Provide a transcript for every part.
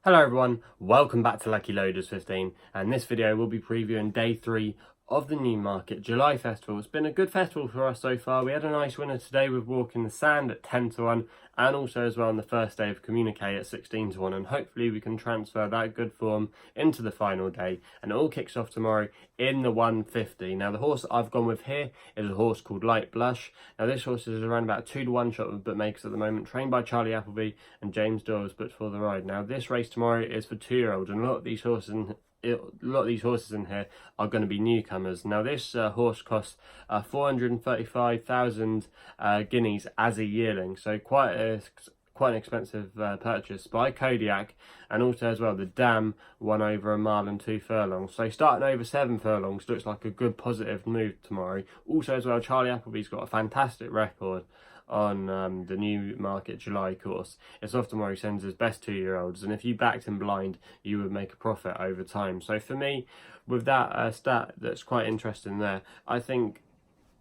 Hello everyone, welcome back to Lucky Loaders 15, and this video will be previewing day 3 of the Newmarket July Festival. It's been a good festival for us so far. We had a nice winner today with Walk in the Sand at 10 to 1, and also as well on the first day of Communicate at 16 to 1, and hopefully we can transfer that good form into the final day, and it all kicks off tomorrow in the 150. Now the horse I've gone with here is a horse called Light Blush. Now this horse is around about 2 to 1 shot with bookmakers at the moment, trained by Charlie Appleby and James Doyle's booked for the ride. Now this race tomorrow is for 2-year-olds, and a lot of these horses in here are going to be newcomers. Now this horse costs 435,000 guineas as a yearling, so quite an expensive purchase by Kodiak, and also as well the dam won over 1 mile and 2 furlongs, so starting over 7 furlongs looks like a good positive move tomorrow. Also as well, Charlie Appleby's got a fantastic record on the Newmarket July course. It's off tomorrow. He sends his best 2-year-olds, and if you backed him blind you would make a profit over time. So for me, with that stat that's quite interesting there, I think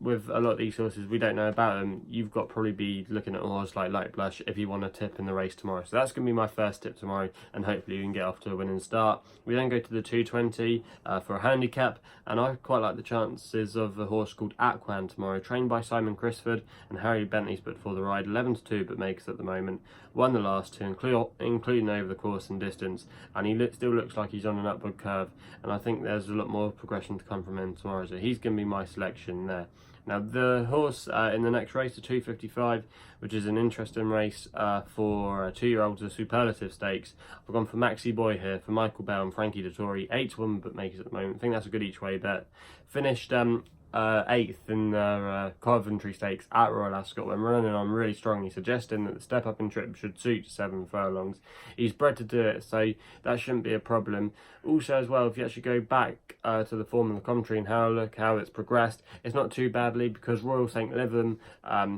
with a lot of these horses we don't know about them, you've got to probably be looking at a horse like Light Blush if you want to tip in the race tomorrow. So that's going to be my first tip tomorrow, and hopefully you can get off to a winning start. We then go to the 220 for a handicap, and I quite like the chances of a horse called Akwaan tomorrow, trained by Simon Crisford and Harry Bentley's but for the ride. 11 to 2 but makes at the moment, won the last 2 including over the course and distance, and he still looks like he's on an upward curve, and I think there's a lot more progression to come from him tomorrow, so he's going to be my selection there. Now the horse in the next race, the 255, which is an interesting race for 2-year-olds, the Superlative Stakes. I've gone for Maxi Boy here for Michael Bell and Frankie Dettori, 8 to 1 but makers at the moment. I think that's a good each way bet. Finished 8th in the Coventry Stakes at Royal Ascot when running on really strongly, suggesting that the step up in trip should suit 7 furlongs. He's bred to do it, so that shouldn't be a problem. Also as well, if you actually go back to the form of the commentary and look how it's progressed, it's not too badly, because Royal St. Lytham,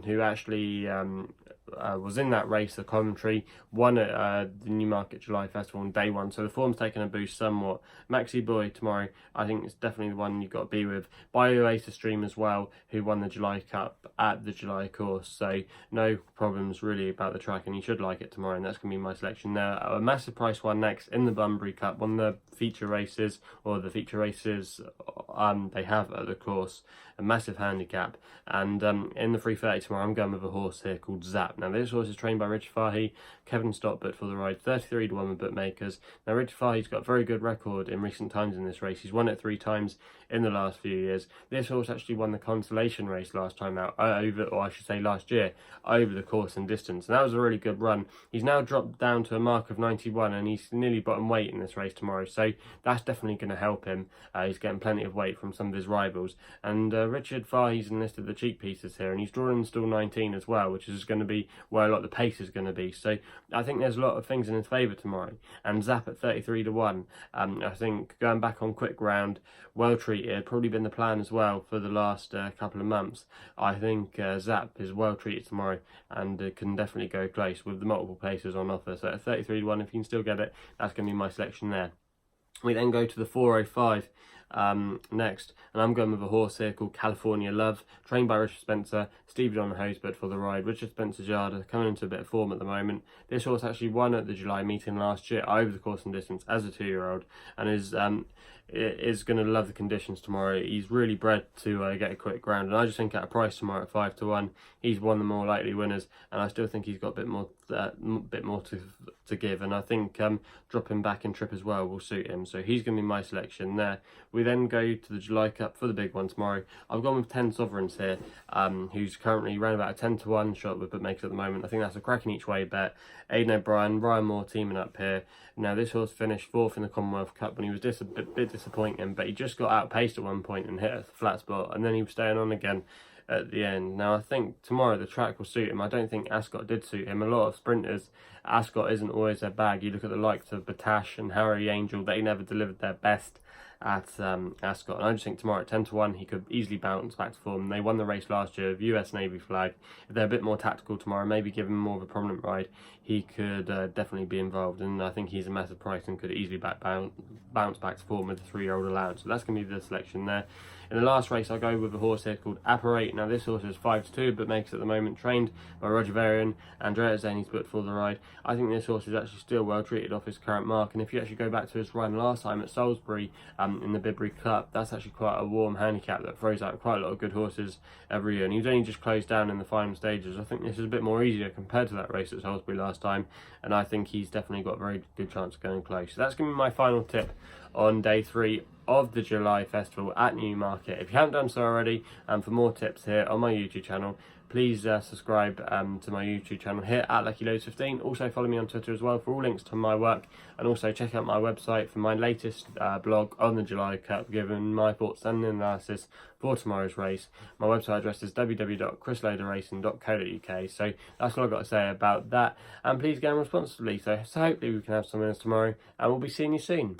who actually was in that race, the commentary, won at the Newmarket July Festival on day 1, so the form's taken a boost somewhat. Maxi Boy tomorrow, I think it's definitely the one you've got to be with. Oasis Stream as well, who won the July Cup at the July course, so no problems really about the track, and you should like it tomorrow, and that's going to be my selection there. A massive price one next in the Bunbury Cup, one of the feature races, they have at the course, a massive handicap, and in the 330 tomorrow I'm going with a horse here called Zap. Now this horse is trained by Richard Fahey, Kevin Stockbert for the ride, 33 to 1 with bookmakers. Now Richard Fahey's got a very good record in recent times in this race. He's won it 3 times in the last few years. This horse actually won the consolation race last time out, last year, over the course and distance, and that was a really good run. He's now dropped down to a mark of 91, and he's nearly bottom weight in this race tomorrow, so that's definitely going to help him. He's getting plenty of weight from some of his rivals, and Richard Fahey's enlisted the cheek pieces here, and he's drawn in stall 19 as well, which is going to be where a lot of the pace is going to be. So I think there's a lot of things in his favour tomorrow, and Zap at 33 to 1. I think going back on quick ground, well treated, probably been the plan as well for the last couple of months. I think Zap is well treated tomorrow, and can definitely go close with the multiple places on offer. So at 33 to 1, if you can still get it, that's going to be my selection there. We then go to the 405 next, and I'm going with a horse here called California Love, trained by Richard Spencer, Steve John Hosebert for the ride. Richard Spencer's yard coming into a bit of form at the moment. This horse actually won at the July meeting last year over the course and distance as a 2-year-old, and is going to love the conditions tomorrow. He's really bred to get a quick ground, and I just think at a price tomorrow at 5 to 1, he's one of the more likely winners, and I still think he's got a bit more to give, and I think dropping back in trip as well will suit him, so he's going to be my selection there. We then go to the July Cup for the big one tomorrow. I've gone with 10 Sovereigns here, who's currently around about a 10 to 1 shot with bookmakers at the moment. I think that's a cracking each way bet. Aidan O'Brien, Ryan Moore teaming up here. Now this horse finished 4th in the Commonwealth Cup when he was a bit disappointing, but he just got outpaced at one point and hit a flat spot, and then he was staying on again at the end. Now I think tomorrow the track will suit him. I don't think Ascot did suit him. A lot of sprinters, Ascot isn't always their bag. You look at the likes of Batash and Harry Angel, they never delivered their best at Ascot. And I just think tomorrow at 10-1 he could easily bounce back to form. They won the race last year, US Navy flag. If they're a bit more tactical tomorrow, maybe give him more of a prominent ride, he could definitely be involved. And I think he's a massive price and could easily bounce back to form with the 3-year-old allowance. So that's going to be the selection there. In the last race, I'll go with a horse here called Apparate. Now, this horse is 5-2, but makes at the moment trained by Roger Varian. Andrea Zani's booked for the ride. I think this horse is actually still well treated off his current mark. And if you actually go back to his run last time at Salisbury in the Bidbury Cup, that's actually quite a warm handicap that throws out quite a lot of good horses every year. And he was only just closed down in the final stages. I think this is a bit more easier compared to that race at Salisbury last time. And I think he's definitely got a very good chance of going close. So that's going to be my final tip on day 3 of the July Festival at Newmarket. If you haven't done so already, and for more tips here on my YouTube channel, please subscribe to my YouTube channel here at LuckyLoads15. Also follow me on Twitter as well for all links to my work, and also check out my website for my latest blog on the July Cup, giving my thoughts and analysis for tomorrow's race. My website address is www.chrisloaderracing.co.uk. So that's all I've got to say about that, and please game responsibly. So hopefully we can have some winners tomorrow, and we'll be seeing you soon.